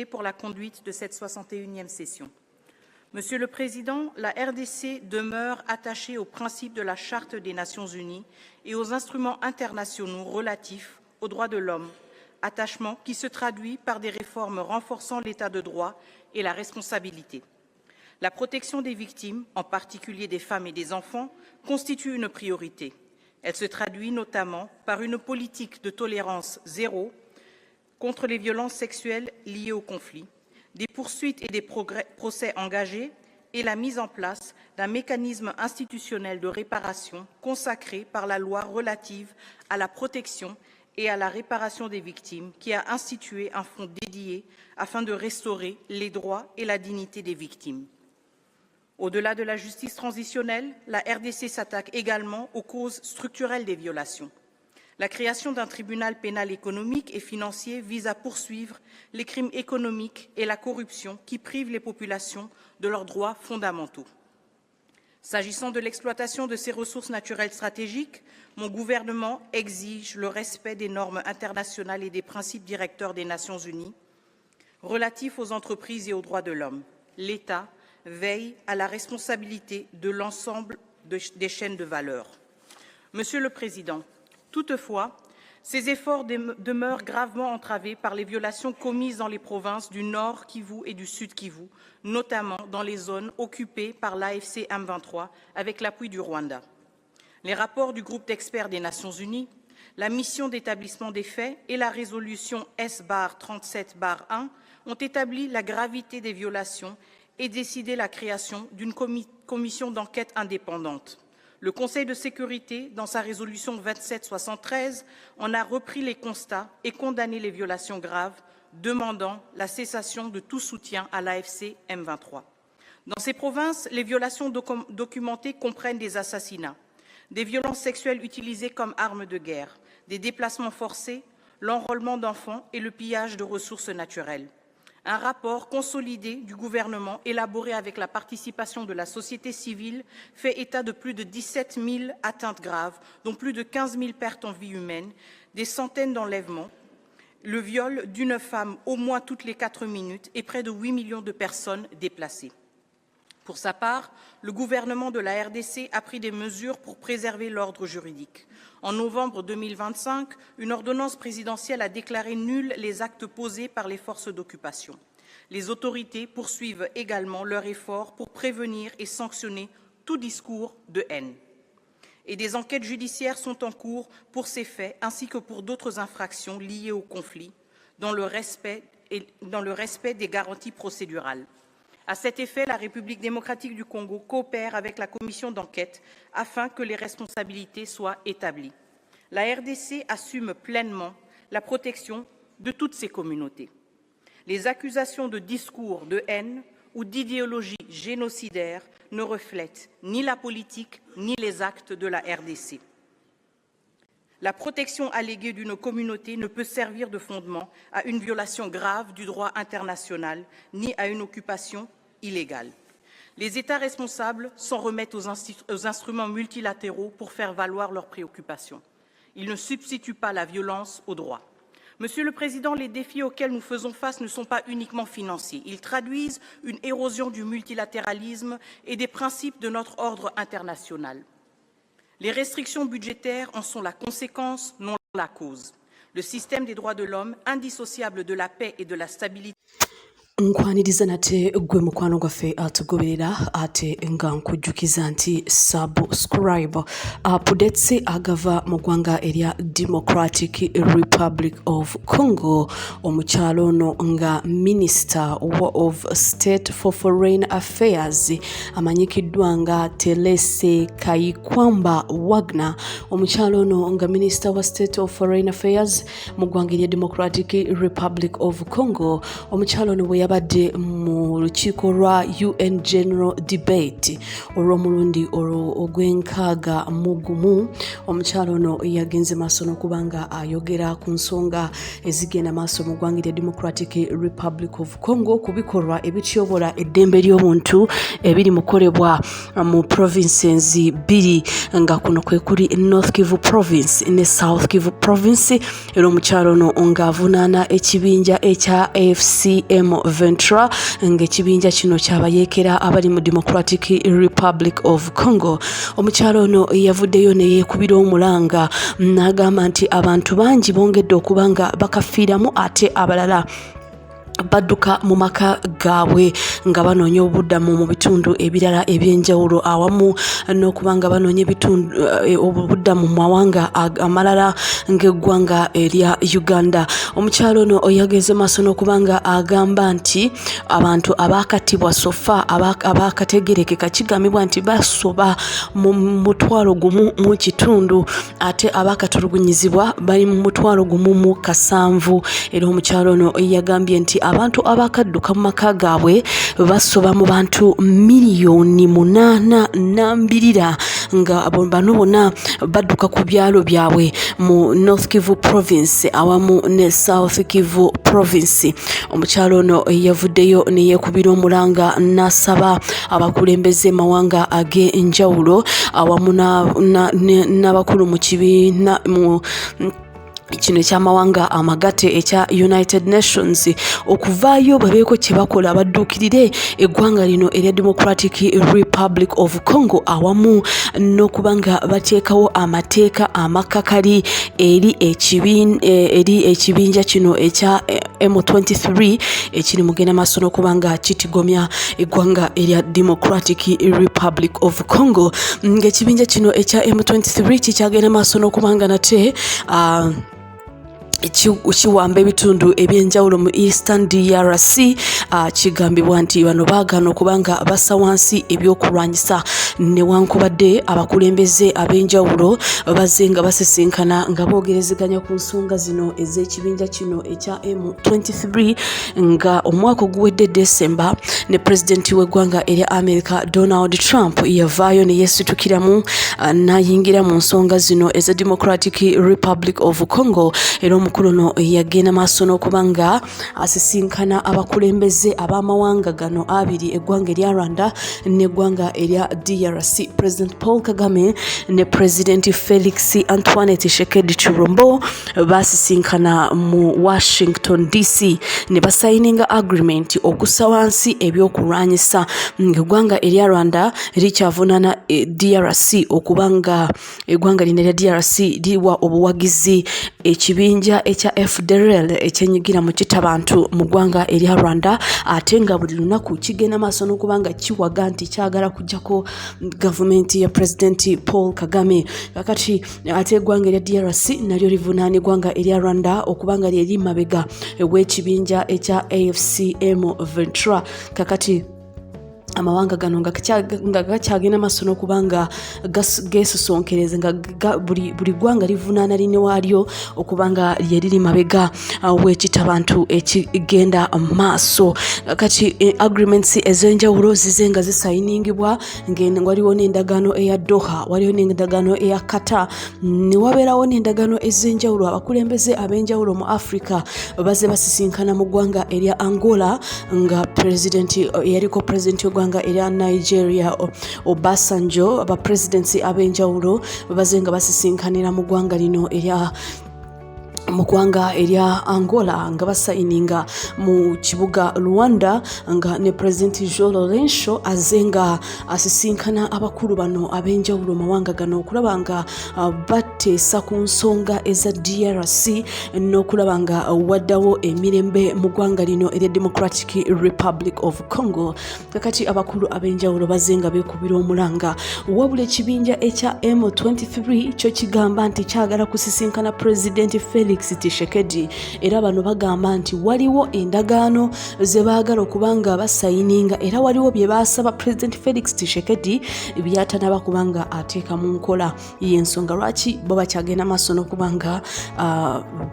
pour la conduite de cette 61e session. Monsieur le Président, la RDC demeure attachée aux principes de la Charte des Nations Unies et aux instruments internationaux relatifs aux droits de l'homme, attachement qui se traduit par des réformes renforçant l'état de droit et la responsabilité. La protection des victimes, en particulier des femmes et des enfants, constitue une priorité. Elle se traduit notamment par une politique de tolérance zéro contre les violences sexuelles liées au conflit, des poursuites et des procès engagés et la mise en place d'un mécanisme institutionnel de réparation consacré par la loi relative à la protection et à la réparation des victimes, qui a institué un fonds dédié afin de restaurer les droits et la dignité des victimes. Au-delà de la justice transitionnelle, la RDC s'attaque également aux causes structurelles des violations. La création d'un tribunal pénal économique et financier vise à poursuivre les crimes économiques et la corruption qui privent les populations de leurs droits fondamentaux. S'agissant de l'exploitation de ces ressources naturelles stratégiques, mon gouvernement exige le respect des normes internationales et des principes directeurs des Nations Unies relatifs aux entreprises et aux droits de l'homme. L'État veille à la responsabilité de l'ensemble des chaînes de valeur. Monsieur le Président, toutefois, ces efforts demeurent gravement entravés par les violations commises dans les provinces du Nord Kivu et du Sud Kivu, notamment dans les zones occupées par l'AFC M23 avec l'appui du Rwanda. Les rapports du groupe d'experts des Nations Unies, la mission d'établissement des faits et la résolution S-37-1 ont établi la gravité des violations et décidé la création d'une commission d'enquête indépendante. Le Conseil de sécurité, dans sa résolution 2773, en a repris les constats et condamné les violations graves, demandant la cessation de tout soutien à l'AFC M23. Dans ces provinces, les violations documentées comprennent des assassinats, des violences sexuelles utilisées comme armes de guerre, des déplacements forcés, l'enrôlement d'enfants et le pillage de ressources naturelles. Un rapport consolidé du gouvernement, élaboré avec la participation de la société civile, fait état de plus de 17 000 atteintes graves, dont plus de 15 000 pertes en vie humaine, des centaines d'enlèvements, le viol d'une femme au moins toutes les 4 minutes et près de 8 millions de personnes déplacées. Pour sa part, le gouvernement de la RDC a pris des mesures pour préserver l'ordre juridique. En novembre 2025, une ordonnance présidentielle a déclaré nuls les actes posés par les forces d'occupation. Les autorités poursuivent également leurs efforts pour prévenir et sanctionner tout discours de haine. Et des enquêtes judiciaires sont en cours pour ces faits ainsi que pour d'autres infractions liées au conflit, dans le respect des garanties procédurales. À cet effet, la République démocratique du Congo coopère avec la commission d'enquête afin que les responsabilités soient établies. La RDC assume pleinement la protection de toutes ces communautés. Les accusations de discours de haine ou d'idéologie génocidaire ne reflètent ni la politique ni les actes de la RDC. La protection alléguée d'une communauté ne peut servir de fondement à une violation grave du droit international ni à une occupation illégale. Les États responsables s'en remettent aux instruments multilatéraux pour faire valoir leurs préoccupations. Ils ne substituent pas la violence au droit. Monsieur le Président, les défis auxquels nous faisons face ne sont pas uniquement financiers. Ils traduisent une érosion du multilatéralisme et des principes de notre ordre international. Les restrictions budgétaires en sont la conséquence, non la cause. Le système des droits de l'homme, indissociable de la paix et de la stabilité, nkwaniriza nate gwe mukwano gwaffe atugoberera ate nga nkujjukiza nti subscribe updates agava mu ggwanga erya Democratic Republic of Congo. Omukyalo ono nga Minister of State for Foreign Affairs amanyikiddwa nga Terese Kayikwamba Wagner. Omukyalo ono nga Minister wa State of Foreign Affairs mu ggwanga erya Democratic Republic of Congo. Omukyalo ono bwe yabadde mu lukiiko lwa UN General Debate olw'omulundi ogw'enkaaga mu gumu. Omukyalo ono yagenze maaso n'okubanga ayogera ku nsonga ezigenda maaso mu ggwanga lya Democratic Republic of Congo ku bikolwa ebityobola eddembe ly'obuntu ebiri mukolebwa mu provinces bbiri nga kuno kwe kuli North Kivu Province ne South Kivu Province. Era omukyalo ono ng'avunaana ekibinja ekya AFCM Ventura ng'ekibinja kino kyabayeekera abali mu Democratic Republic of Congo. Omukyalo ono yavuddeyo ne yeekubira omulanga n'agamba nti abantu bangi bongedde okuba nga bakafiiramu ate abalala badduka mu maka gaabwe nga banoonya obuddamu mu bitundu ebirala ebyenjawulo awamu n'okuba nga banoonya obuddamu mu mawanga amalala ng'eggwanga erya Uganda. Omukyalo ono yagenze maaso n'okuba nga agamba nti abantu abaakattibwa sofa abaakategerekeka kigambibwa nti basoba mu mutwalo gumu mu kitundu ate abaakatulugunyizibwa bali mu mutwalo gumu mu kasanvu. Era omukyalo ono yagambye nti abantu abakadduka mu maka gaabwe basoba mu bantu 8.2 nga bano bonna badduka ku byalo byabwe mu North Kivu Province awamu ne South Kivu Province. Omukyalo ono yavuddeyo ne yeekubira omulanga n'asaba abakulembeze mawanga ag'enjawulo awamu n'abakulu mu kibiina mu kino ekyamawanga amagate ekya United Nations okuvaayo babeeko kye bakola badduukirire eggwanga lino erya Democratic Republic of Congo awamu n'okuba nga bateekawo amateeka amakakali eri ekibinja kino ekya M23 ekiri mugenda maaso n'okuba nga kitigomya eggwanga erya Democratic Republic of Congo. Ng'ekibinja kino ekya M23 kikyagenda maaso n'okuba nga nate kiwamba ebitundu ebyenjawulo mu Eastern DRC. Kigambibwa nti bano baagana okuba nga bassa wansi ebyokulwanyisa newankubadde abakulembeze ab'enjawulo bazze nga basisinkana nga boogerezeganya ku nsonga zino ez'ekibinja kino ekya M23 nga omwaka oguwedde December ne pulezidenti w'eggwanga erya America Donald Trump yavaayo ne yeesitukiramu n'ayingira mu nsonga zino eza Democratic Republic of Congo. Era omukulu ono yagenda maaso n'okuba nga asisinkana abakulembeze ab'amawanga gano abiri eggwanga erya Rwanda n'eggwanga erya DRC. President Paul Kagame ne President Felix Antoine Tshisekedi Chilombo basisinkana mu Washington DC ne basayininga agreement okussa wansi ebyokulwanyisa ng'eggwanga erya Rwanda likyavunaana DRC okuba nga eggwanga lino erya DRC liwa obuwagizi ekibinja ekya FDLR ekyenyigira mu kitabantu mu ggwanga erya Rwanda ate nga buli lunaku kigenda maaso n'okuba nga kiwaga nti kyagala kujjako gavumenti ya President Paul Kagame. Kakati ate eggwanga erya DRC nalyo livunaana eggwanga erya Rwanda okuba nga lyeri mabega w'ekibinja ekya AFCM Ventura. Kakati amawanga gano nga gakyagenda maaso n'okuba nga geesosonkereza nga buli ggwanga livunaana line waalyo okuba nga lyeriri mabega w'ekitabantu ekigenda maaso. Kati agreements ez'enjawulo zize nga zisayiningibwa waliwo n'endagaano eya Doha, waliwo n'endagaano eya Qatar, ne wabeerawo n'endagaano ez'enjawulo. Abakulembeze ab'enjawulo mu Africa bazze basisinkana mu ggwanga erya Angola nga yaliko pulezidenti w'eggwanga erya Nigeria Obasanjo. Abapresidensi ab'enjawulo bazze nga basisinkanira mu ggwanga lino erya mu ggwanga erya Angola nga basayininga mu kibuga Luanda nga ne Pulezidenti João Lourenço azze nga asisinkana abakulu bano ab'enjawulo mawanga gano okulaba nga bateesa ku nsonga eza DRC n'okulaba nga waddawo emirembe mu ggwanga lino erya Democratic Republic of Congo. Kakati abakulu ab'enjawulo bazze nga beekubira omulanga wabula ekibinja ekya M23 kyo kigamba nti kyagala kusisinkana Pulezidenti Felix Felix Tshisekedi era bano bagamba nti waliwo endagaano ze baagala okubanga basayininga era waliwo bye baasaba President Felix Tshisekedi byatanaba kubanga ateeka mu nkola y'ensonga lwaki bo bakyagenda maaso n'okubanga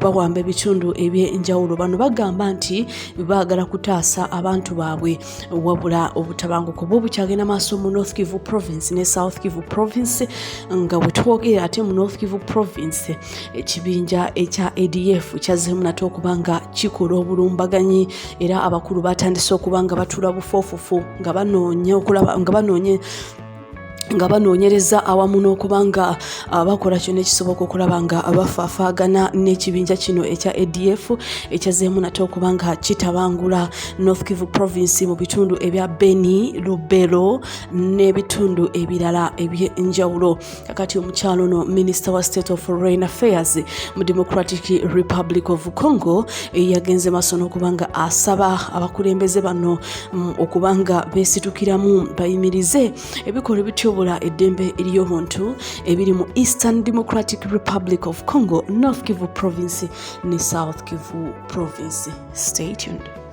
bawamba ebitundu eby'enjawulo. Bano bagamba nti baagala kutaasa abantu baabwe wabula obutabanguko bwo bukyagenda maaso mu North Kivu Province ne South Kivu Province nga bwe twogera ate mu North Kivu Province ekibinja ekya ADF kyazeemu nate okubanga kikola obulumbaganyi era abakulu batandise okubanga batula bufoofufu nga banoonyereza awamu n'okubanga bakola kyonna ekisoboka okulaba nga bafaafaagana n'ekibinja kino ekya ADF ekyazeemu nate okubanga kitabangula North Kivu Province mu bitundu ebya Beni, Lubero n'ebitundu ebirala eby'enjawulo. Kakati omukyalo no Minister wa State of Foreign Affairs mu Democratic Republic of Congo yagenze maaso n'okubanga asaba abakulembeze bano okubanga beesitukiramu bayimirize ebikola bityo eddembe ery'obuntu ebiri mu Eastern Democratic Republic of Congo, North Kivu Province ne South Kivu Province. Stay tuned.